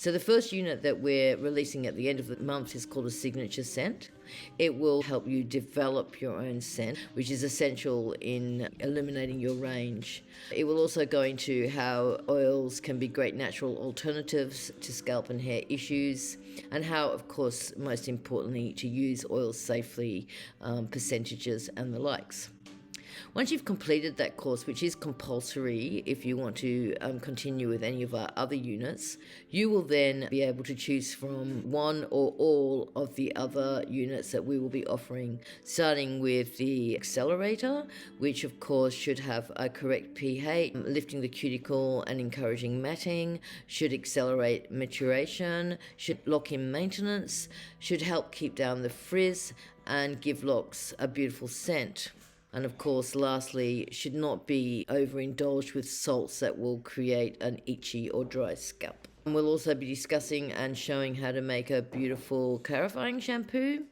So the first unit that we're releasing at the end of the month is called a signature scent. It will help you develop your own scent, which is essential in illuminating your range. It will also go into how oils can be great natural alternatives to scalp and hair issues, and how, of course, most importantly, to use oils safely, percentages and the likes. Once you've completed that course, which is compulsory if you want to continue with any of our other units, you will then be able to choose from one or all of the other units that we will be offering, starting with the accelerator, which of course should have a correct pH, lifting the cuticle and encouraging matting, should accelerate maturation, should lock in maintenance, should help keep down the frizz and give locks a beautiful scent. And of course, lastly, should not be overindulged with salts that will create an itchy or dry scalp. And we'll also be discussing and showing how to make a beautiful clarifying shampoo.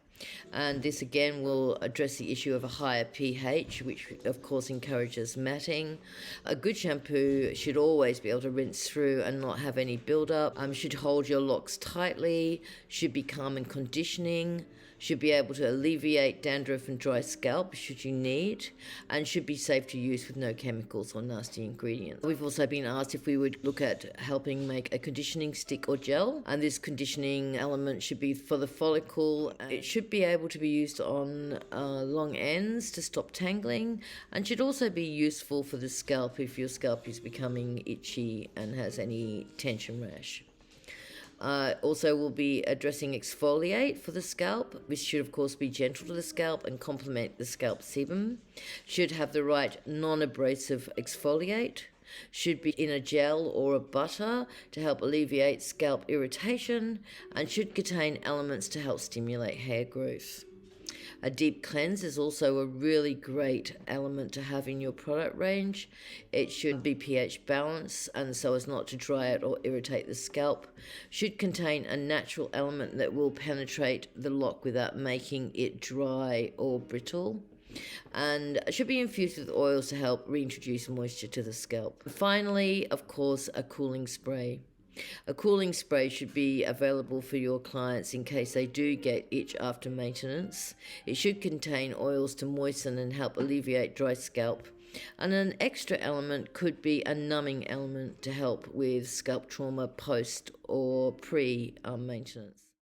And this again will address the issue of a higher pH, which of course encourages matting. A good shampoo should always be able to rinse through and not have any build-up. Should hold your locks tightly, should be calm and conditioning, should be able to alleviate dandruff and dry scalp should you need, and should be safe to use with no chemicals or nasty ingredients. We've also been asked if we would look at helping make a conditioning stick or gel, and this conditioning element should be for the follicle. It should be able to be used on long ends to stop tangling, and should also be useful for the scalp if your scalp is becoming itchy and has any tension rash. Also, we'll be addressing exfoliate for the scalp, which should of course be gentle to the scalp and complement the scalp sebum. Should have the right non-abrasive exfoliate. Should be in a gel or a butter to help alleviate scalp irritation, and should contain elements to help stimulate hair growth. A deep cleanse is also a really great element to have in your product range. It should be pH balanced and so as not to dry out or irritate the scalp. Should contain a natural element that will penetrate the lock without making it dry or brittle. And should be infused with oils to help reintroduce moisture to the scalp. Finally, of course, a cooling spray. A cooling spray should be available for your clients in case they do get itch after maintenance. It should contain oils to moisten and help alleviate dry scalp. And an extra element could be a numbing element to help with scalp trauma post or pre-maintenance.